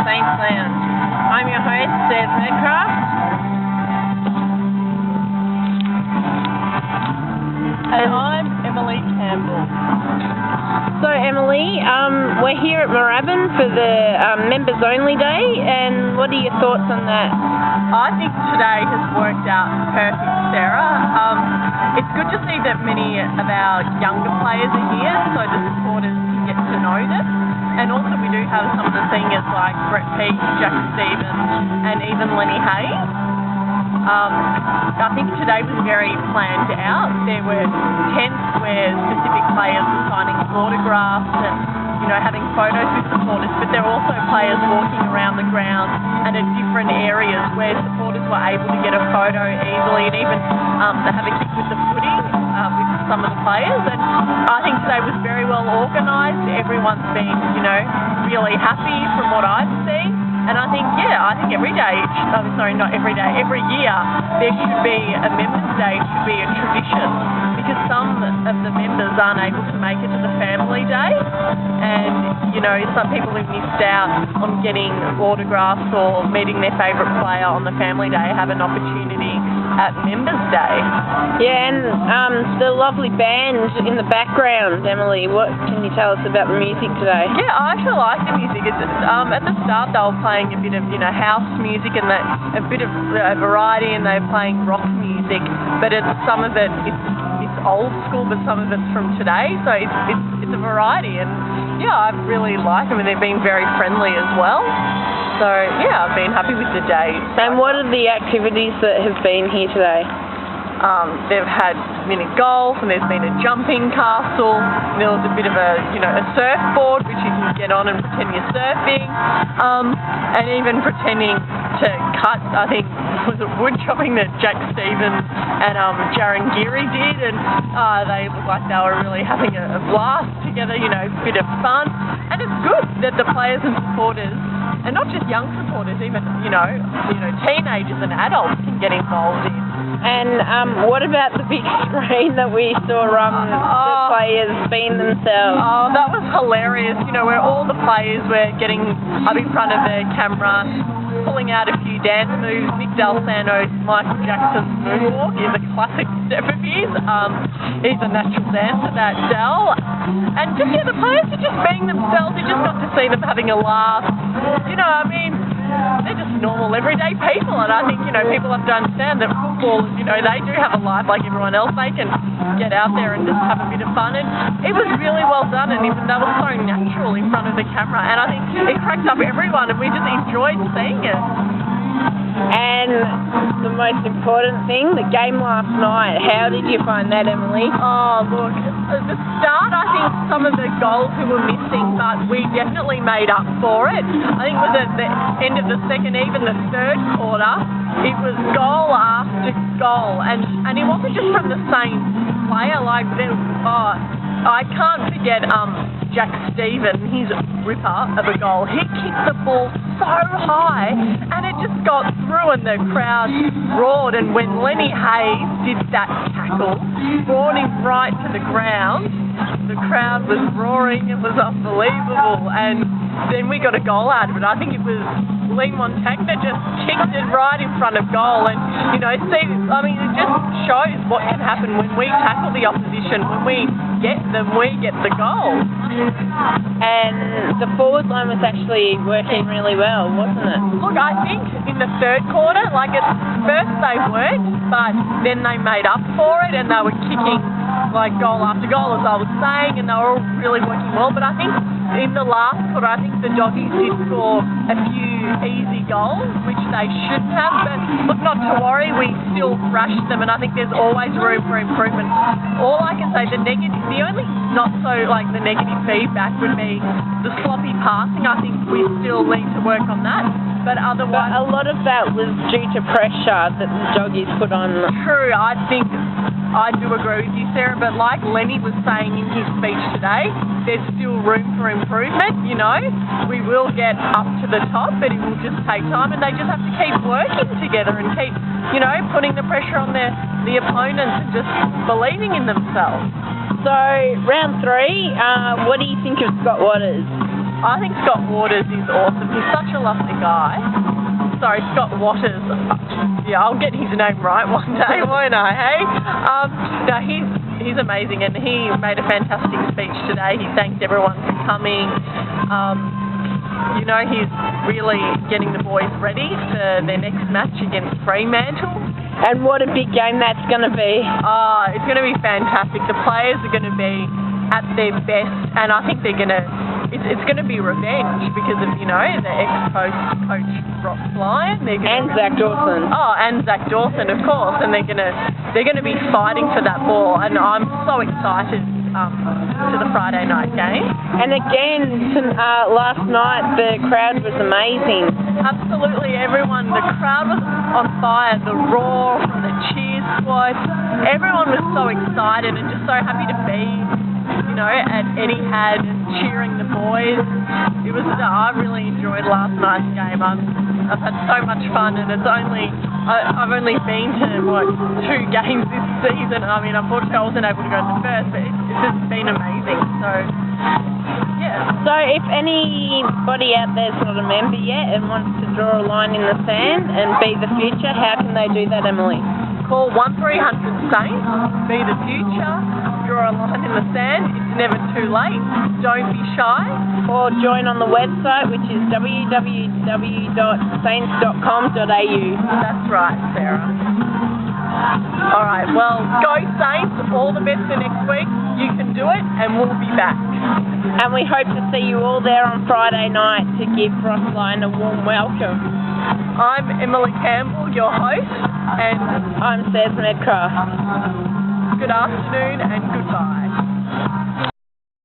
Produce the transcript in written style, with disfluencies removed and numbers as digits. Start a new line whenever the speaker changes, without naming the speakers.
Saintsland. I'm your host, Des Medcraft.
And I'm Emily Campbell.
So Emily, we're here at Moorabbin for the Members Only Day, and what are your thoughts on that?
I think today has worked out perfect, Sarah. It's good to see that many of our younger players are here, so the supporters can get to know them. And also we do have some of the seniors like Brett Peake, Jack Stevens, and even Lenny Hayes. I think today was very planned out. There were tents where specific players were signing autographs and, having photos with supporters, but there were also players walking around the ground and at different areas where supporters were able to get a photo easily and even have a kick with the footy with some of the players. And I think today was very well organised. Everyone's been, really happy from what I've seen. And I think every day, not every day, every year, there should be a Members' Day, it should be a tradition, because some of the members aren't able to make it to the Family Day, and, some people who missed out on getting autographs or meeting their favourite player on the Family Day have an opportunity at Members' Day.
Yeah, and the lovely band in the background, Emily, what can you tell us about the music today?
Yeah, I actually like the music. It's, at the start they were playing a bit of, house music and a bit of variety, and they were playing rock music, but some of it's old school, but some of it's from today, so it's a variety, and I really like them, and they've been very friendly as well. So, I've been happy with the day.
And what are the activities that have been here today?
They've had mini golf, and there's been a jumping castle, and there was a bit of a surfboard which you can get on and pretend you're surfing, and even pretending to cut, I think, was it wood chopping that Jack Stevens and Jaron Geary did, and they looked like they were really having a blast together, a bit of fun, and it's good that the players and supporters, and not just young supporters, even, teenagers and adults can get involved in.
And what about the big screen that we saw the players being themselves?
Oh, that was hilarious, where all the players were getting up in front of the camera, pulling out a few dance moves. Nick D'Alessandro's Michael Jackson's moonwalk is a classic step of his. He's a natural dancer, that Del. And just, the players are just being themselves. You just got to see them having a laugh. They're just normal, everyday people, and I think, people have to understand that footballers, they do have a life like everyone else. They can get out there and just have a bit of fun, and it was really well done, and even that was so natural in front of the camera, and I think it cracked up everyone, and we just enjoyed seeing it.
And the most important thing, the game last night, how did you find that, Emily?
Oh, look, at the start, I think some of the goals we were missing, but we definitely made up for it. I think it was at the end of the second, even the third quarter, it was goal after goal, and it wasn't just from the same player, I can't forget Jack Stevens, his ripper of a goal. He kicked the ball so high, and it just got through, and the crowd roared, and when Lenny Hayes did that tackle, brought him right to the ground, the crowd was roaring. It was unbelievable, and then we got a goal out of it. I think it was Lee Montagna just kicked it right in front of goal, and it just shows what can happen when we tackle the opposition. When we get them, we get the goal.
And the forward line was actually working really well, wasn't it?
Look, I think in the third quarter, at first they weren't, but then they made up for it, and they were kicking goal after goal, as I was saying, and they were all really working well. But I think in the last quarter, I think the Doggies did score a few easy goals, which they shouldn't have. But look, not to worry, we still thrashed them, and I think there's always room for improvement. All I can say, the only not so the negative feedback would be the sloppy passing. I think we still need to work on that. But otherwise,
a lot of that was due to pressure that the Doggies put on.
True, I think I do agree with you, Sarah, but like Lenny was saying in his speech today, there's still room for improvement, We will get up to the top, but it will just take time, and they just have to keep working together and keep, putting the pressure on the opponents and just believing in themselves.
So, round 3, what do you think of Scott Waters?
I think Scott Waters is awesome. He's such a lovely guy. Sorry, Scott Waters. Yeah, I'll get his name right one day, won't I, hey? No, he's amazing, and he made a fantastic speech today. He thanked everyone for coming. He's really getting the boys ready for their next match against Fremantle.
And what a big game that's going to be.
It's going to be fantastic. The players are going to be at their best, and I think they're going to... It's going to be revenge because of, the ex-coach Ross Lyon.
And Zach Dawson.
And Zach Dawson, of course. And they're going to be fighting for that ball. And I'm so excited to the Friday night game.
And again, last night the crowd was amazing.
Absolutely, the crowd was on fire. The roar from the cheer squad. Everyone was so excited and just so happy to be at Etihad cheering the boys. I really enjoyed last night's game. I've had so much fun, and I've only been to 2 games this season. I mean, unfortunately I wasn't able to go to the first, but it's just been amazing. So, yeah. So if anybody out there's not a member yet and wants to draw a line in the sand and be the future, how can they do that, Emily? Call 1300-SAINT, be the future, draw a line in the sand. It's never too late. Don't be shy. Or join on the website, which is www.saints.com.au. That's right, Sarah. All right, well, go Saints. All the best for next week. You can do it, and we'll be back. And we hope to see you all there on Friday night to give Ross Lyon a warm welcome. I'm Emily Campbell, your host, and I'm Saz Medcraft. Good afternoon and goodbye.